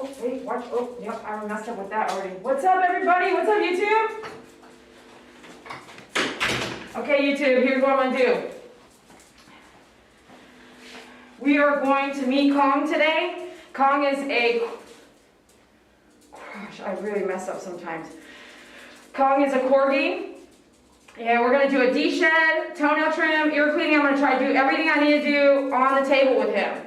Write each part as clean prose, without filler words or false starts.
Oh, wait, watch. Oh, yep, I messed up with that already. What's up, everybody? What's up, YouTube? Okay, YouTube, here's what I'm gonna do. We are going to meet Kong today. Kong is a, gosh, I really mess up sometimes. Kong is a Corgi, and we're gonna do a de-shed, toenail trim, ear cleaning. I'm gonna try to do everything I need to do on the table with him.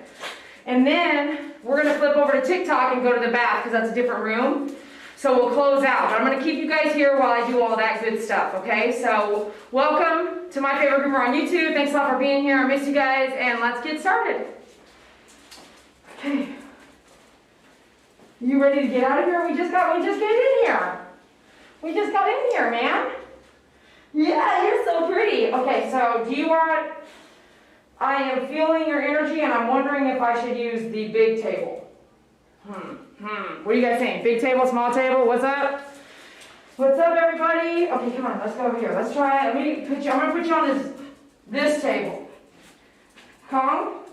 And then we're gonna flip over to TikTok and go to the bath, because that's a different room. So we'll close out, but I'm gonna keep you guys here while I do all that good stuff, okay? So welcome to My Favorite Groomer on YouTube. Thanks a lot for being here. I miss you guys, and let's get started. Okay. You ready to get out of here? We just get in here. We just got in here, man. Yeah, you're so pretty. Okay, so do you want, I am feeling your energy, and I'm wondering if I should use the big table. What are you guys saying? Big table, small table? What's up? What's up, everybody? Okay, come on, let's go over here. Let's try it. Let me put you, I'm gonna put you on this table. Kong?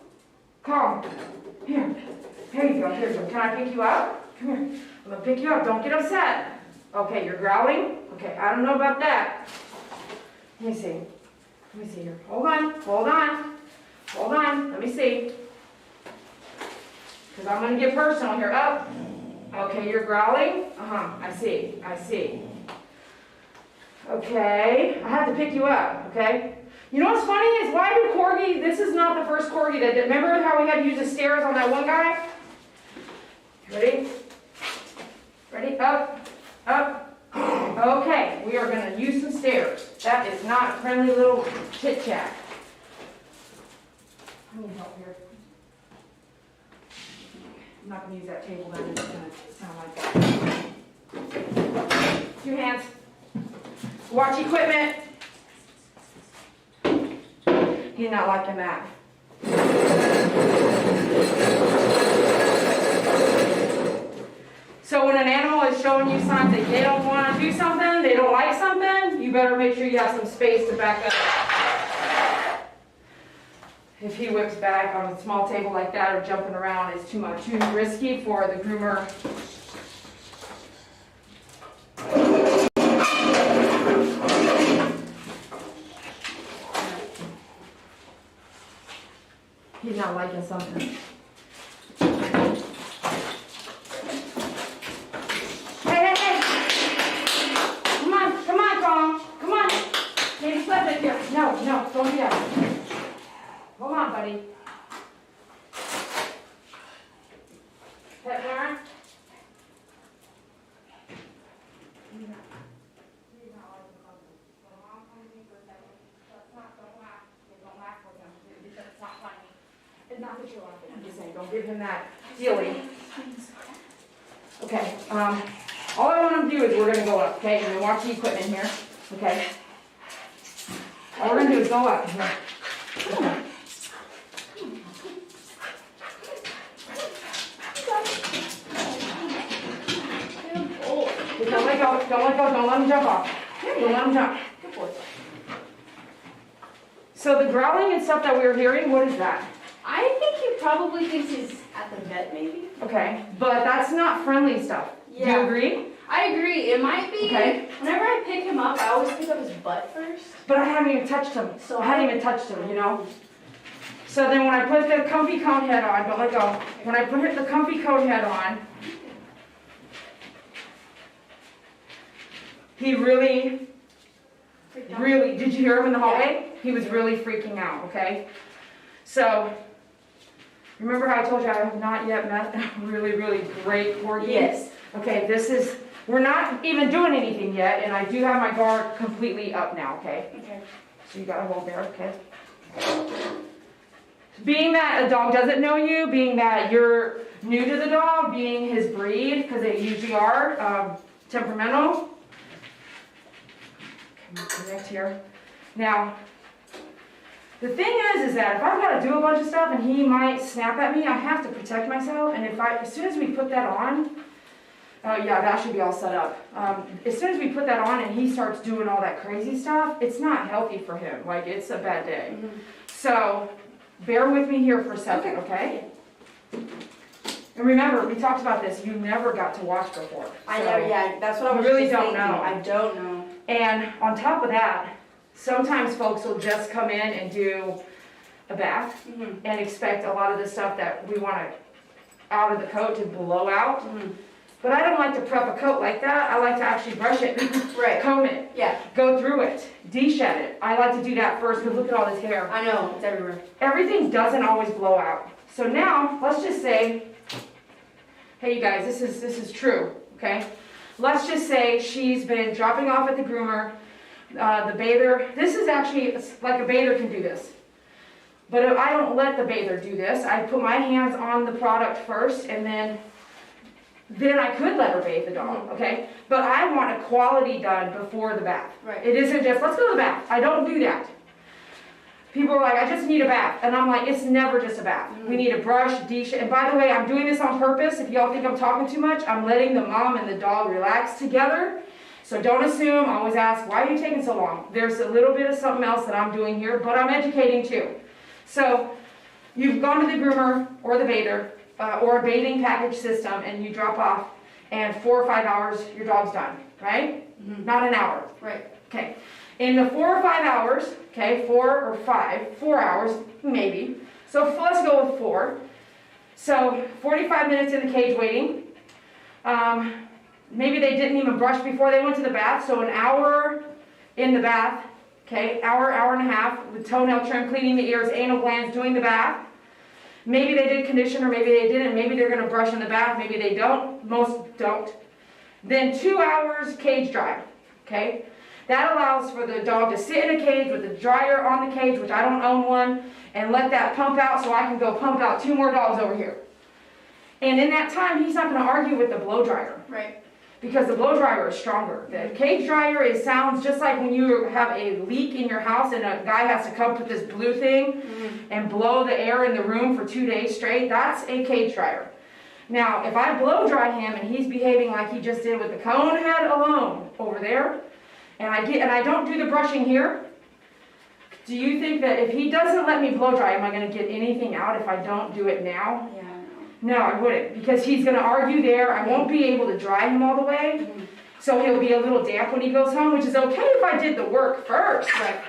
Here. Here you go, here you go. Can I pick you up? Come here. I'm gonna pick you up. Don't get upset. Okay, you're growling? Okay, I don't know about that. Let me see. Let me see here. Hold on. Let me see. Because I'm going to get personal here. Up. Okay, you're growling? I see. Okay, I have to pick you up, okay? You know what's funny is, why do Corgi, this is not the first Corgi that did, remember how we had to use the stairs on that one guy? Ready? Up. Okay, we are going to use some stairs. That is not friendly little chit-chat. I need help here. I'm not going to use that table, then it's going to sound like that. 2 hands. Watch equipment. He's not liking that. So when an animal is showing you signs that they don't want to do something, they don't like something, you better make sure you have some space to back up. If he whips back on a small table like that or jumping around, it's too risky for the groomer. He's not liking something. No, don't do that. Hold on, buddy. Pet parent? It's not that you're laughing. I'm just saying, don't give him that feeling. Okay, all I want him to do is we're going to go up, okay? And then watch the equipment here, okay? All we're going to do is go up here. Okay. Don't let go, don't let him jump off. Don't let him jump. Good boy. So the growling and stuff that we were hearing, what is that? I think he probably thinks he's at the vet, maybe. Okay, but that's not friendly stuff. Yeah. Do you agree? I agree. It might be. Okay. Whenever I pick him up, I always pick up his butt first. But I haven't even touched him. So I hadn't even touched him, you know? So then when I put the comfy cone head on, don't let go. When I put the comfy cone head on, he really, did you hear him in the hallway? Yeah. He was really freaking out, okay? So, remember how I told you I have not yet met a really great Corgi? Yes. Okay, we're not even doing anything yet, and I do have my guard completely up now, okay? Okay. So you got to hold there, okay? Being that a dog doesn't know you, being that you're new to the dog, being his breed, because they usually are temperamental. Connect here. Now, the thing is that if I've got to do a bunch of stuff and he might snap at me, I have to protect myself. And as soon as we put that on, yeah, that should be all set up. As soon as we put that on and he starts doing all that crazy stuff, it's not healthy for him. Like, it's a bad day. So, bear with me here for a second, okay? And remember, we talked about this, you never got to watch before. I know, yeah, that's what I was really just don't thinking. know. I don't know. And on top of that, sometimes folks will just come in and do a bath and expect a lot of the stuff that we want to out of the coat to blow out. But I don't like to prep a coat like that. I like to actually brush it, Right. comb it, Yeah. go through it, de-shed it. I like to do that first because look at all this hair. I know, it's everywhere. Everything doesn't always blow out. So now, let's just say, hey you guys, this is true, okay? Let's just say she's been dropping off at the groomer, the bather. This is actually, like a bather can do this. But if I don't let the bather do this, I put my hands on the product first and then I could let her bathe the dog, okay? But I want a quality done before the bath. Right. It isn't just, let's go to the bath. I don't do that. People are like, I just need a bath. And I'm like, it's never just a bath. We need a brush, de-shed. And by the way, I'm doing this on purpose. If y'all think I'm talking too much, I'm letting the mom and the dog relax together. So don't assume, always ask, why are you taking so long? There's a little bit of something else that I'm doing here, but I'm educating too. So you've gone to the groomer or the bather or a bathing package system and you drop off and 4 or 5 hours, your dog's done, right? Not an hour. Right. Okay. In the 4 or 5 hours, okay, 4 or 5, 4 hours, maybe. So let's go with 4. So 45 minutes in the cage waiting. Maybe they didn't even brush before they went to the bath, so an hour in the bath, okay, hour and a half with toenail trim, cleaning the ears, anal glands, doing the bath. Maybe they did conditioner, maybe they didn't, maybe they're going to brush in the bath, maybe they don't, most don't. Then 2 hours cage dry, okay? That allows for the dog to sit in a cage with the dryer on the cage, which I don't own one, and let that pump out so I can go pump out 2 more dogs over here. And in that time, he's not going to argue with the blow dryer. Right. Because the blow dryer is stronger. The cage dryer sounds just like when you have a leak in your house and a guy has to come with this blue thing and blow the air in the room for 2 days straight. That's a cage dryer. Now, if I blow dry him and he's behaving like he just did with the cone head alone over there, and I don't do the brushing here, do you think that if he doesn't let me blow dry, am I going to get anything out if I don't do it now? Yeah. No, I wouldn't, because he's going to argue there. I won't be able to dry him all the way, so he'll be a little damp when he goes home, which is okay if I did the work first. Right.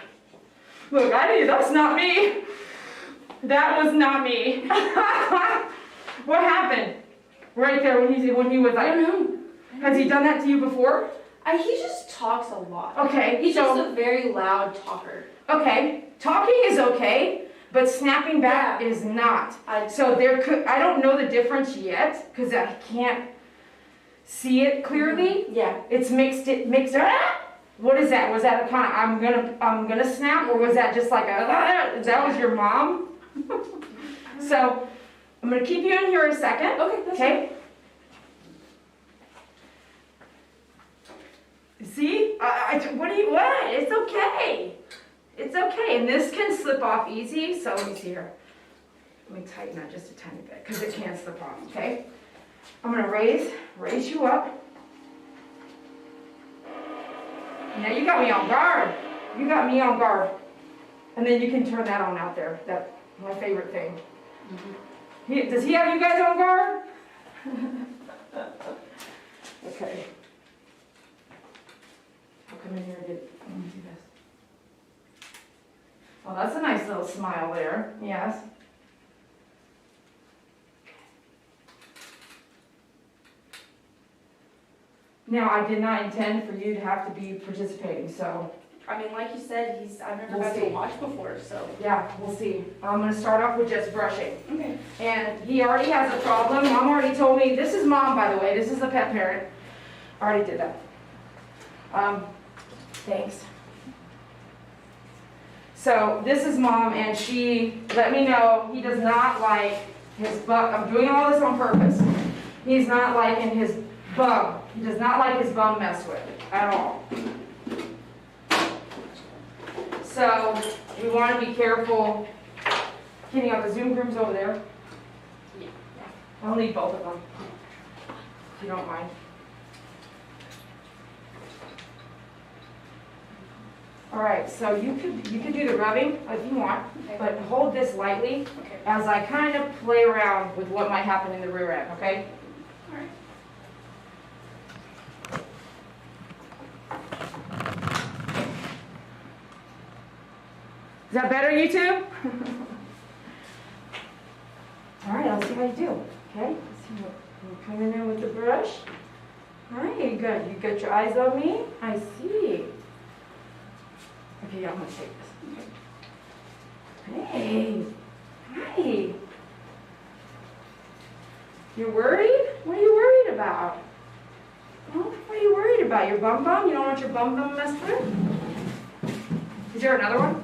Look, that's not me. That was not me. What happened? Right there when he was like, I don't know. Has he done that to you before? He just talks a lot. Okay, He's so, just a very loud talker. okay, talking is okay. But snapping back is not. So I don't know the difference yet because I can't see it clearly. Yeah. It's mixed. What is that? Was that a kind of I'm gonna snap, or was that just like a that was your mom? So I'm gonna keep you in here a second. Okay. That's Okay. See? What? It's okay. It's okay, and this can slip off easy, so let me see here. Let me tighten that just a tiny bit, because it can slip off, okay? I'm going to raise you up. Now you got me on guard. You got me on guard. And then you can turn that on out there. That's my favorite thing. Does he have you guys on guard? Okay. I'll come in here and let me see this. Well, that's a nice little smile there, yes. Now, I did not intend for you to have to be participating, so. I mean, like you said, I've never We'll had see. to watch before, so. Yeah, we'll see. I'm gonna start off with just brushing. Okay. And he already has a problem. Mom already told me, this is Mom, by the way, this is the pet parent. I already did that. Thanks. So this is Mom, and she let me know he does not like his bum. I'm doing all this on purpose. He's not liking his bum. He does not like his bum messed with at all. So we want to be careful. Kenny, are the Zoom grooms over there? Yeah. I'll need both of them, if you don't mind. All right, so you could do the rubbing if you want, Okay. but hold this lightly Okay. as I kind of play around with what might happen in the rear end, okay? All right. Is that better, YouTube? All right, I'll see how you do. Okay, let's see what you're coming in with the brush. All right, good. You got your eyes on me? I see. Okay, I'm gonna take this. Okay. Hey, hi. You're worried? What are you worried about? Huh? What are you worried about? Your bum bum? You don't want your bum bum messed with? Is there another one?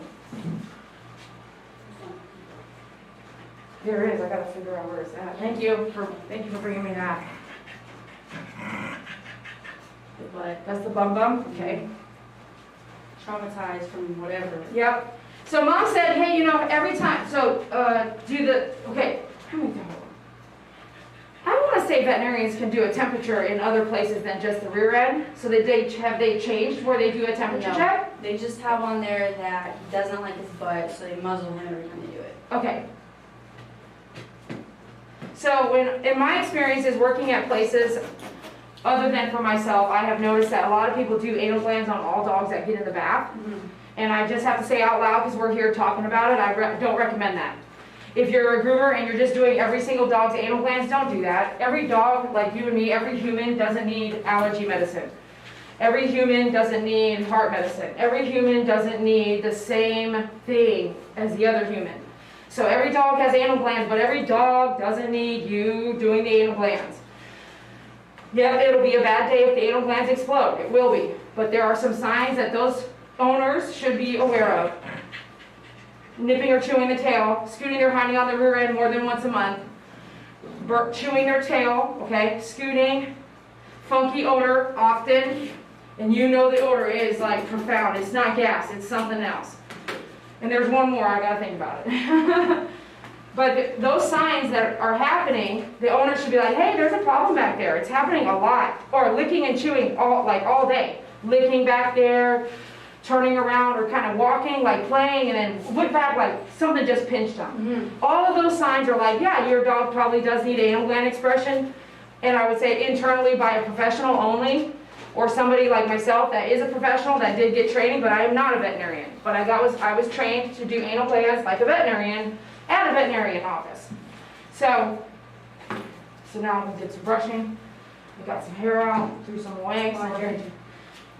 There is. I gotta figure out where it's at. Thank you for bringing me that. That's the bum bum. Okay. Traumatized from whatever. Yep. So mom said, hey, you know, every time. So do the. Okay. How many times? I want to say veterinarians can do a temperature in other places than just the rear end. So that have they changed where they do a temperature No. check? They just have on there that he doesn't like his butt, so they muzzle him every time they do it. Okay. So in my experiences working at places other than for myself, I have noticed that a lot of people do anal glands on all dogs that get in the bath. And I just have to say out loud, because we're here talking about it, I don't recommend that. If you're a groomer and you're just doing every single dog's anal glands, don't do that. Every dog, like you and me, every human doesn't need allergy medicine. Every human doesn't need heart medicine. Every human doesn't need the same thing as the other human. So every dog has anal glands, but every dog doesn't need you doing the anal glands. Yeah, it'll be a bad day if the anal glands explode. It will be. But there are some signs that those owners should be aware of. Nipping or chewing the tail, scooting or hiding on the rear end more than once a month, chewing their tail, okay, scooting, funky odor often, and you know the odor is like profound. It's not gas, it's something else. And there's one more, I gotta think about it. But those signs that are happening, the owner should be like, hey, there's a problem back there. It's happening a lot. Or licking and chewing all day. Licking back there, turning around or kind of walking, like playing, and then whip back like something just pinched them. All of those signs are like, yeah, your dog probably does need anal gland expression. And I would say internally by a professional only, or somebody like myself that is a professional that did get training, but I am not a veterinarian. But I was trained to do anal glands like a veterinarian at a veterinarian office. So now I'm gonna get some brushing. I got some hair out, threw some away. So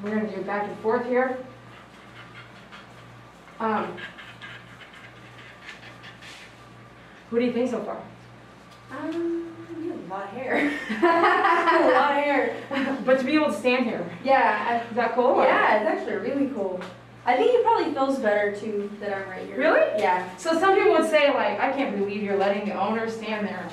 we're gonna do back and forth here. What do you think so far? You have a lot of hair. A lot of hair. But to be able to stand here, Yeah. is that cool? Yeah, it's actually really cool. I think it probably feels better too that I'm right here. Really? Yeah. So some people would say like, I can't believe you're letting the owner stand there.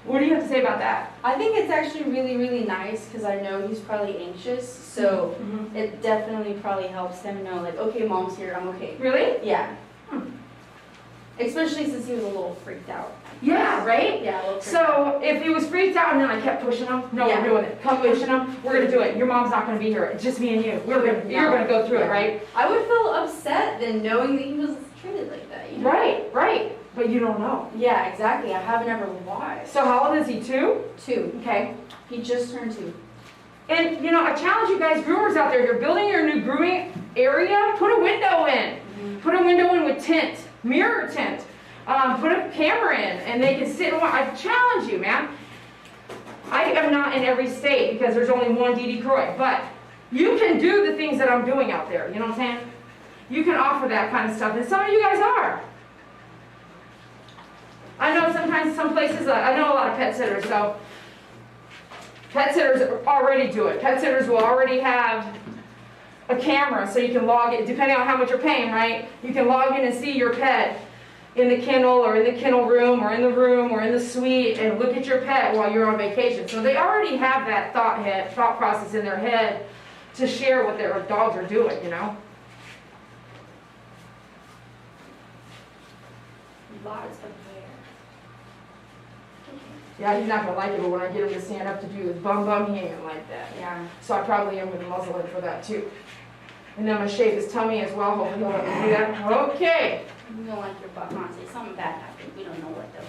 What do you have to say about that? I think it's actually really, really nice because I know he's probably anxious, so it definitely probably helps him know like, okay, mom's here, I'm okay. Really? Yeah. Especially since he was a little freaked out. Yeah, right? Yeah, a little freaked out. So if he was freaked out and then I kept pushing him, no, Yeah. we're doing it. Come pushing him, we're gonna do it. Your mom's not gonna be here. It's just me and you. You're gonna go through it, right? I would feel upset then knowing that he was treated like that, you know? Right. But you don't know. Yeah, exactly. I haven't ever watched. So how old is he? 2? 2. Okay. He just turned 2. And you know, I challenge you guys, groomers out there, you're building your new grooming area, put a window in. Put a window in with tint, mirror tint. Put a camera in, and they can sit and watch. I challenge you, man. I am not in every state because there's only one DD Croy, but you can do the things that I'm doing out there. You know what I'm saying? You can offer that kind of stuff, and some of you guys are. I know sometimes some places, I know a lot of pet sitters, so pet sitters already do it. Pet sitters will already have a camera so you can log it, depending on how much you're paying, right? You can log in and see your pet in the kennel or in the kennel room or in the room or in the suite and look at your pet while you're on vacation. So they already have that thought process in their head to share what their dogs are doing, you know? Lots of hair. Yeah, he's not gonna like it, but when I get him to stand up to do his bum bum, he ain't gonna like that. Yeah. So I probably am gonna muzzle him for that too. And then I'm gonna shave his tummy as well, hopefully he'll let me do that. Okay. You don't like your butt, honestly. Something bad happened. We don't know what though.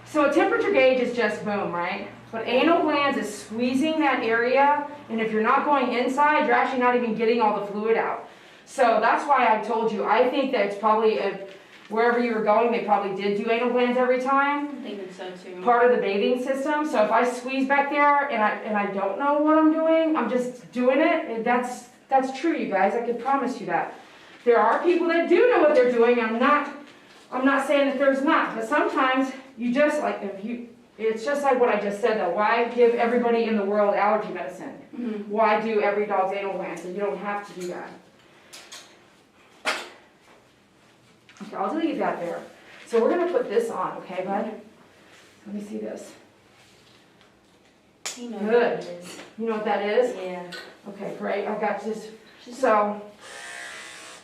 So a temperature gauge is just boom, right? But anal glands is squeezing that area, and if you're not going inside, you're actually not even getting all the fluid out. So that's why I told you, I think that it's probably, wherever you were going, they probably did do anal glands every time. I'm thinking so too. Part of the bathing system. So if I squeeze back there and I don't know what I'm doing, I'm just doing it. And that's true, you guys. I can promise you that. There are people that do know what they're doing. I'm not saying that there's not, but sometimes you just like it's just like what I just said though. Why give everybody in the world allergy medicine? Mm-hmm. Why do every dog's anal gland? So you don't have to do that. Okay, I'll leave that there. So we're gonna put this on, okay, bud? Let me see this. You know Good. what it is. You know what that is? Yeah. Okay, great. I got this. So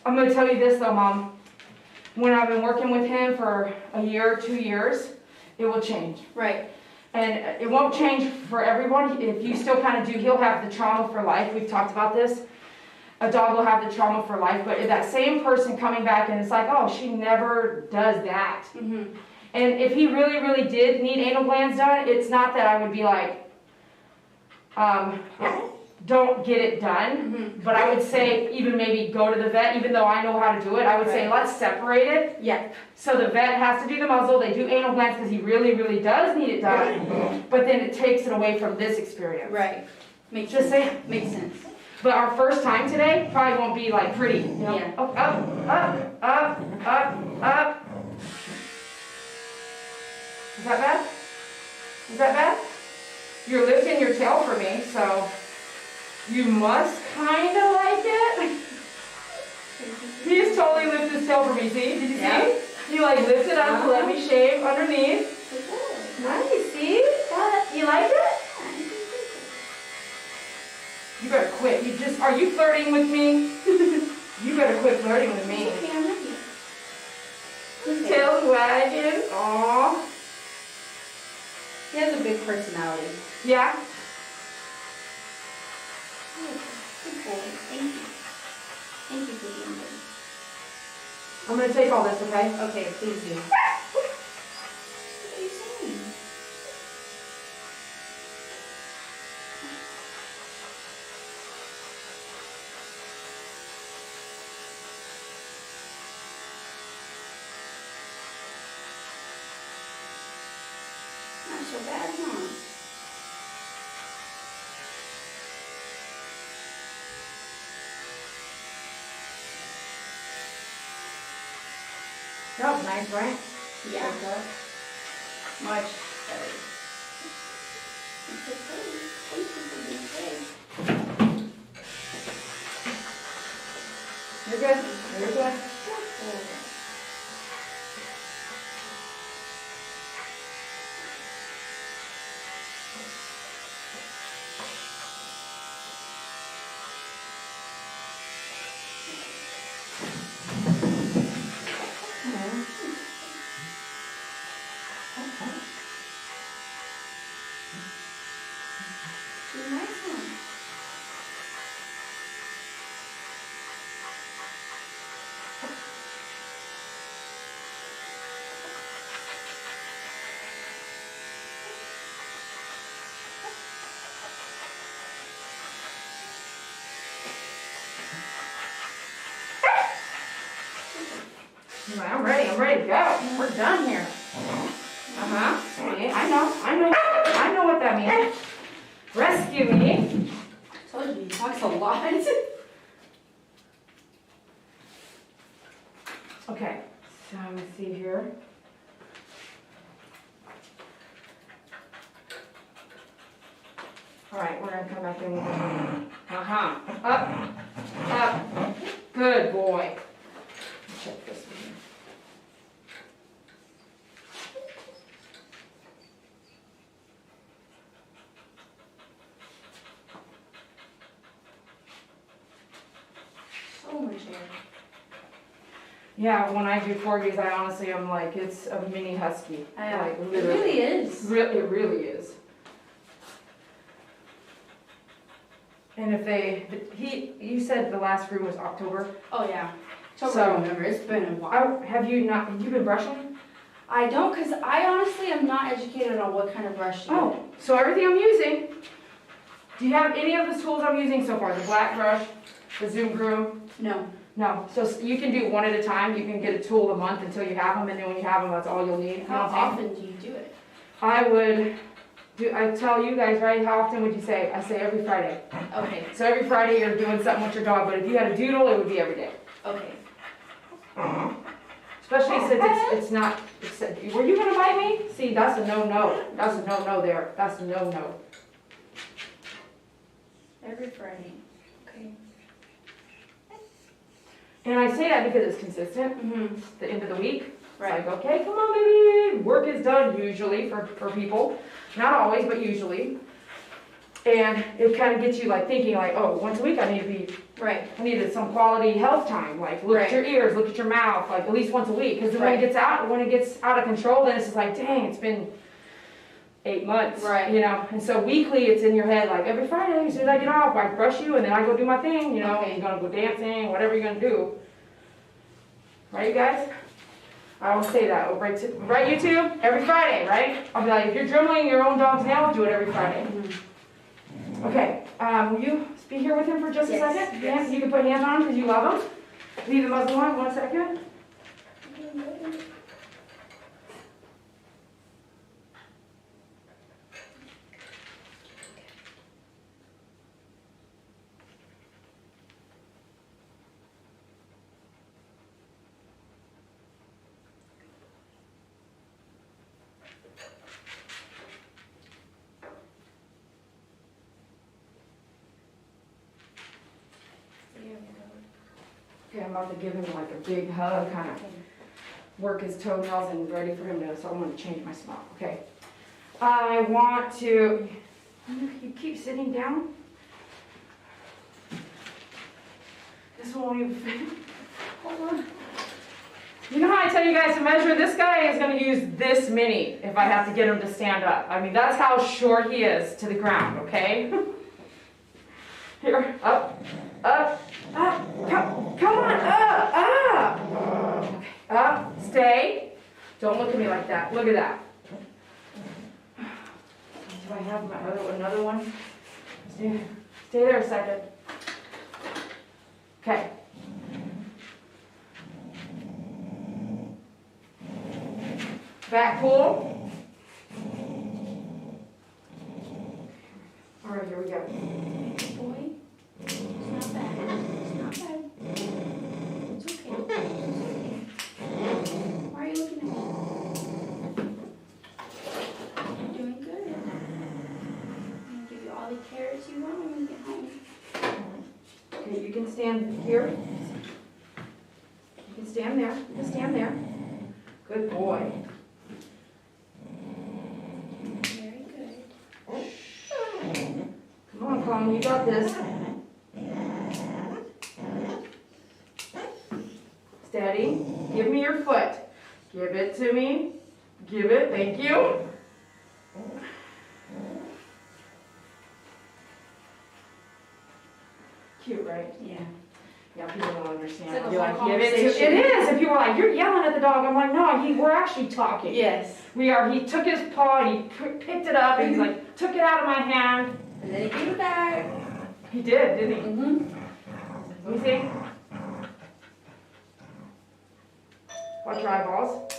I'm gonna tell you this though, Mom. When I've been working with him for a year, 2 years, it will change. Right. And it won't change for everyone. If you still kind of do, he'll have the trauma for life. We've talked about this. A dog will have the trauma for life, but that same person coming back and it's like, oh, she never does that. Mm-hmm. And if he really, really did need anal glands done, it's not that I would be like, don't get it done. Mm-hmm. But I would say even maybe go to the vet, even though I know how to do it. I would say let's separate it. Yeah. So the vet has to do the muzzle. They do anal glands because he really, really does need it done. But then it takes it away from this experience. Right. Makes Just sense. saying. Makes sense. But our first time today probably won't be like pretty. You know? Yeah. Up, up, up, up, up. Is that bad? Is that bad? You're lifting your tail for me, so you must kind of like it. He's totally lifted his tail for me, see? Did you see? He like lifted up to let me shave underneath. Nice, see? You like it? You better quit. Are you flirting with me? You better quit flirting with me. Okay, I'm ready. His tail's wagging. Aww. He has a big personality. Yeah? Good boy. Thank you. Thank you for being good. I'm gonna take all this, okay? Okay, please do. What are you saying? Not so bad, huh? That was nice, right? Yeah. Like that. Much better. It's okay. Thank you for being good. You're good. You're good. She's a nice one. I'm ready to go. We're done here. Uh-huh. Okay, I know what that means. Rescue me. Told you, he talks a lot. Okay, so let me see here. All right, we're gonna come back in. Uh-huh. Up. Good boy. Check this one. So much hair. Yeah, when I do Corgis, I honestly am like, it's a mini husky. Like, It literally. really is. It really is. And if you said the last groom was October. Oh, yeah. So, So- November, it's been a while. Have you been brushing? I don't, because I honestly am not educated on what kind of brush to Oh, so everything I'm using, do you have any of the tools I'm using so far? The black brush, the zoom groom? use. No. No, so you can do one at a time. You can get a tool a month until you have them, and then when you have them, that's all you'll need. You know How what I'm saying? often do you do it? I tell you guys, right, how often would you say? I say every Friday. Okay. So every Friday you're doing something with your dog, but if you had a doodle, it would be every day. Okay. Especially since it's not, were you gonna bite me? See, that's a no-no. That's a no-no there. That's a no-no. Every Friday. Okay. And I say that because it's consistent. Mm-hmm. The end of the week. It's Right. like, okay, come on, baby. Work is done usually for people. Not always, but usually. And it kind of gets you like thinking like, oh, once a week I needed some quality health time. Like look at your ears, look at your mouth, like at least once a week. Because when it gets out of control, then it's just like, dang, it's been 8 months. Right. You know, and so weekly it's in your head like every Friday as soon as I get off, I brush you and then I go do my thing. You know, Okay. you're gonna go dancing, whatever you're gonna do. Right, you guys? I always say that. Right, YouTube? Every Friday, right? I'll be like, if you're dribbling your own dog's nails, do it every Friday. Okay, will you be here with him for just a second? Yes. You can put hands on him because you love him. Leave the muzzle on 1 second. Okay, I'm about to give him like a big hug, kind of work his toenails and ready for him to, so I'm going to change my smell. Okay. I want to, you keep sitting down. This one won't even fit. Hold on. You know how I tell you guys to measure? This guy is going to use this many if I have to get him to stand up. I mean, that's how short he is to the ground, okay? Here, up, up, up, come on, up. Okay, up, stay. Don't look at me like that. Look at that. Do I have another one? Stay there a second. Okay. Back pull. All right, here we go. Boy, it's not bad. It's not bad. It's okay. It's okay. Why are you looking at me? You're doing good. I'm gonna give you all the carrots you want when we get home. Okay, you can stand here. You can stand there. You can stand there. Good boy. Very good. Come on, Colin, you got this. Steady. Give me your foot. Give it to me. Give it. Thank you. Cute, right? Yeah. Yeah, people don't understand. It's like a You're whole give it to. conversation. It is. If you were like, you're yelling at the dog, I'm like, no, we're actually talking. Yes. We are. He took his paw, and he picked it up, and he's like, took it out of my hand. And then he gave it back. He did, didn't he? Mm-hmm. Let me see. Watch your eyeballs.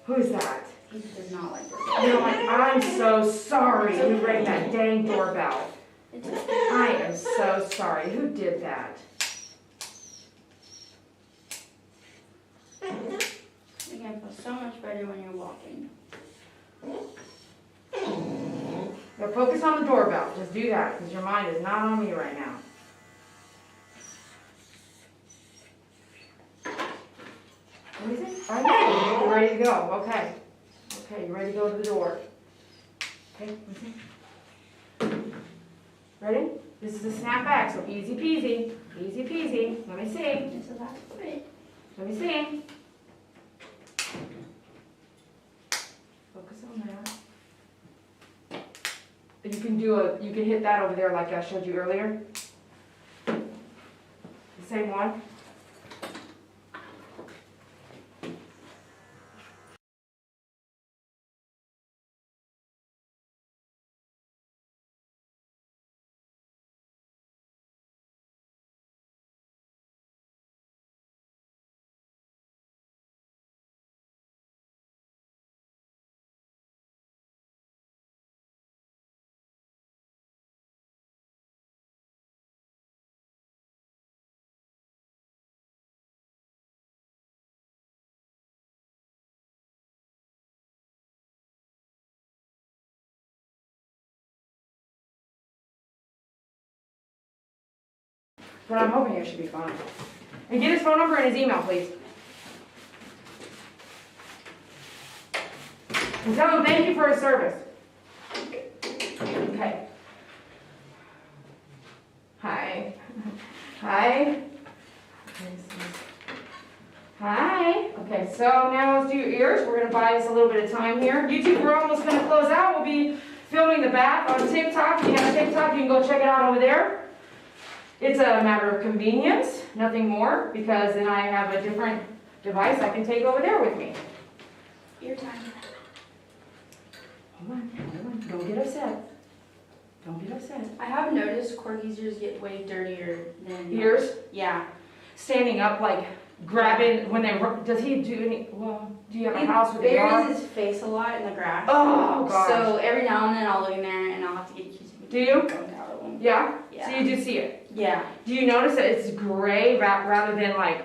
Who's that? He does not like this. You're like, I'm so sorry. Who rang that dang doorbell? It's okay. I am so sorry. Who did that? You're gonna feel so much better when you're walking. Now focus on the doorbell. Just do that, because your mind is not on me right now. What is it? Are you ready to go? Okay. Okay, you ready to go to the door? Okay, ready? This is a snap back, so easy peasy. Easy peasy. Let me see. This is last foot. Let me see. Focus on that. you can hit that over there like I showed you earlier. The same one. But I'm hoping it should be fine. And get his phone number and his email, please. And tell him thank you for his service. Okay. Hi. Hi. Hi. Okay, so now let's do your ears. We're gonna buy us a little bit of time here. YouTube, we're almost gonna close out. We'll be filming the back on TikTok. If you have a TikTok, you can go check it out over there. It's a matter of convenience, nothing more, because then I have a different device I can take over there with me. Your time. Hold on. Don't get upset. Don't get upset. I have noticed Corgi's ears get way dirtier than Ears, Yeah. standing up, like grabbing when they. Does he do any? Well, do you have a house with a yard? buries his face a lot in the grass. Oh gosh. So every now and then I'll look in there and I'll have to get accused of Do you? going out of them. Yeah. Yeah. So you do see it. Yeah. Do you notice that it's gray rather than like?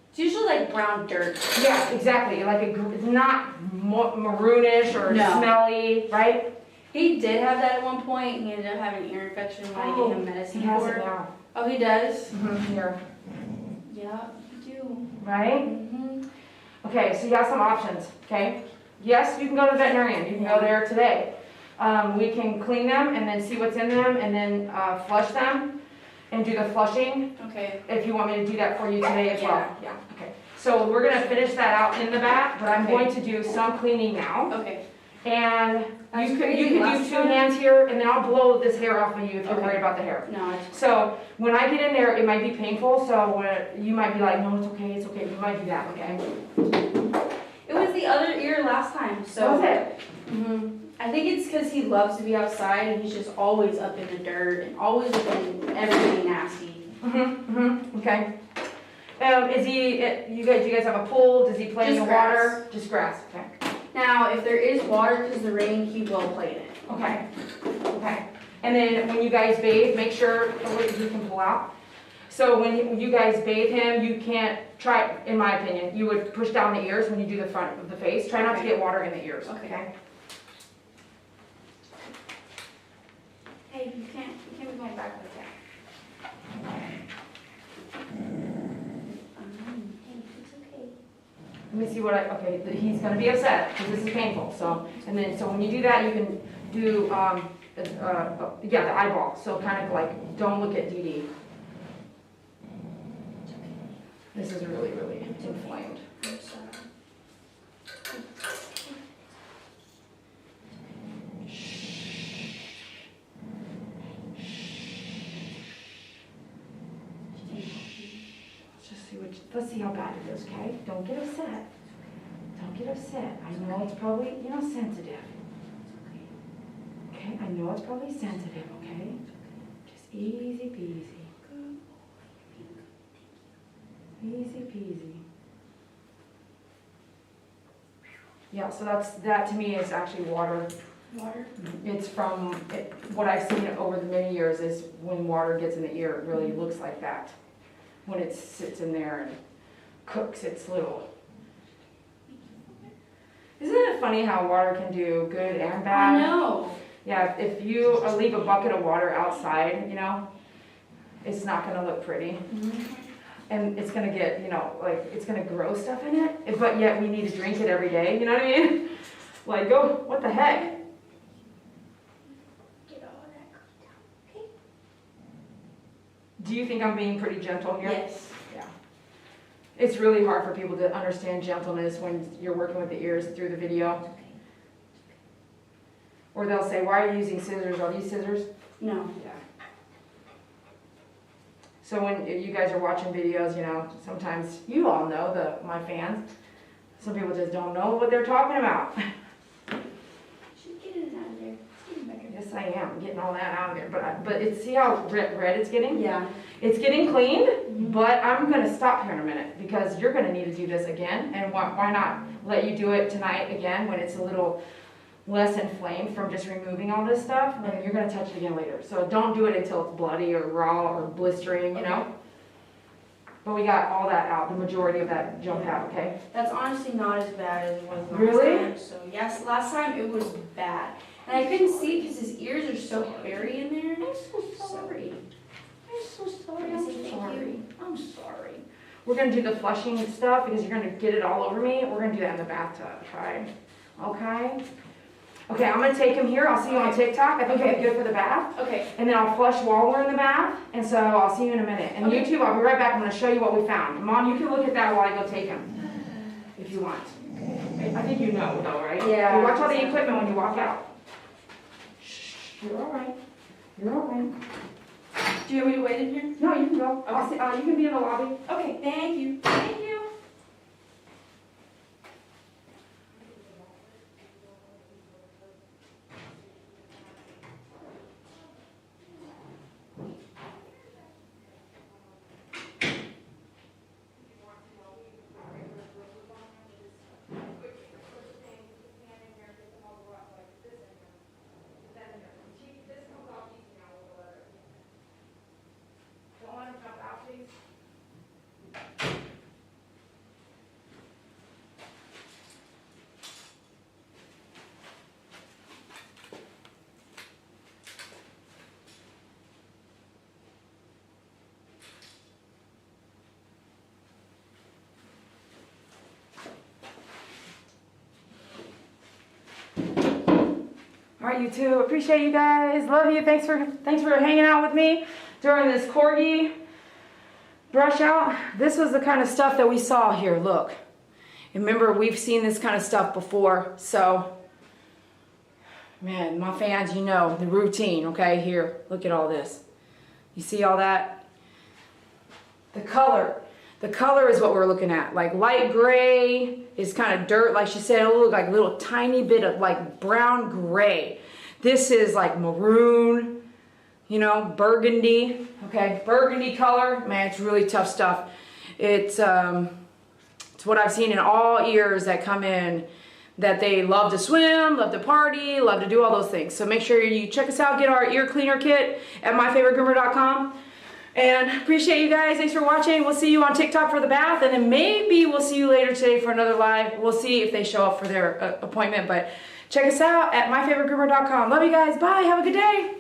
It's usually like brown dirt. Yeah, exactly. Like it's not maroonish or No. smelly, right? He did have that at one point. He ended up having an ear infection when I gave him medicine He has for it it. now. Oh, he does? Here, Yeah, you do. right? Mm-hmm. Okay, so you have some options, okay? Yes, you can go to the veterinarian, you can go there today. We can clean them and then see what's in them and then flush them and do the flushing, Okay. if you want me to do that for you today as well. Yeah, okay. So we're gonna finish that out in the back, but I'm Okay. going to do some cleaning now. Okay. And That's you could crazy. do Last 2 time- hands here and then I'll blow this hair off of you if you're Okay. worried about the hair. No, it's So when I get in there, it might be painful, so you might be like, no, it's okay, you might do that, okay? It was the other ear last time, so. Was it? Mhm. I think it's because he loves to be outside and he's just always up in the dirt and always looking everything nasty. Okay. Is he, do you guys have a pool? Does he play in Just the grass. water? Just grass, okay. Now, if there is water because of the rain, he will play in it. Okay, okay. And then when you guys bathe, make sure, you can pull out. So when you guys bathe him, you can't try, in my opinion, you would push down the ears when you do the front of the face. Try not to Okay. get water in the ears, Okay. okay? Hey, you can't be going back like that. Hey, it's okay. Let me see what okay, he's gonna be upset because this is painful, so, and then, so when you do that, you can do, yeah, the eyeball, so kind of like, don't look at Dee Dee. This is really, really inflamed. I'm sorry. Let's see how bad it is, okay? Don't get upset. Don't get upset. I know it's probably, sensitive. Okay, I know it's probably sensitive, okay? Just easy peasy. Easy peasy. Yeah, so that to me is actually water. Water? It's from, what I've seen over the many years is when water gets in the ear, it really looks like that. When it sits in there and cooks its little. Isn't it funny how water can do good and bad? I know. Yeah, if you leave a bucket of water outside, it's not gonna look pretty. Mm-hmm. And it's gonna get, it's gonna grow stuff in it, but yet we need to drink it every day, you know what I mean? Like, what the heck? Get all that crap down. Okay. Do you think I'm being pretty gentle here? Yes. Yeah. It's really hard for people to understand gentleness when you're working with the ears through the video. Or they'll say, why are you using scissors? Are these scissors? No. Yeah. So when you guys are watching videos, you know, sometimes you all know, my fans, some people just don't know what they're talking about. Should get it out of there. It's getting better. Yes, I am getting all that out of there, but it's, see how red it's getting? Yeah. It's getting cleaned, but I'm gonna stop here in a minute because you're gonna need to do this again, and why not let you do it tonight again when it's a little less inflamed from just removing all this stuff, and you're gonna touch it again later. So don't do it until it's bloody or raw or blistering, you know? But we got all that out, the majority of that jumped out, okay? That's honestly not as bad as it was last Really? time. So yes, last time it was bad. And I couldn't see because his ears are so hairy in there. I'm so sorry. I'm so sorry. I'm sorry. I'm sorry. We're gonna do the flushing stuff because you're gonna get it all over me. We're gonna do that in the bathtub, okay? Okay? Okay, I'm gonna take him here. I'll see you on TikTok. I think it'll be good for the bath. Okay. And then I'll flush while we're in the bath. And so I'll see you in a minute. And Okay. YouTube, I'll be right back. I'm gonna show you what we found. Mom, you can look at that while I go take him. If you want. I think you know though, right? Yeah. You watch all the equipment when you walk out. Shh, you're all right. You're all right. Do you want me to wait in here? No, you can go. I'll see, you can be in the lobby. Okay, thank you. Thank you. All right, you too. Appreciate you guys. Love you. Thanks for hanging out with me during this Corgi brush out. This was the kind of stuff that we saw here. Look. And remember, we've seen this kind of stuff before. So, man, my fans, you know the routine, okay? Here, look at all this. You see all that? The color. The color is what we're looking at. Like light gray is kind of dirt, like she said. It'll look like a little tiny bit of like brown gray. This is like maroon, you know, burgundy. Okay, burgundy color. Man, it's really tough stuff. It's what I've seen in all ears that come in, that they love to swim, love to party, love to do all those things. So make sure you check us out. Get our ear cleaner kit at myfavoritegroomer.com. And appreciate you guys. Thanks for watching. We'll see you on TikTok for the bath, and then maybe we'll see you later today for another live. We'll see if they show up for their appointment, but check us out at myfavoritegroomer.com. Love you guys. Bye. Have a good day.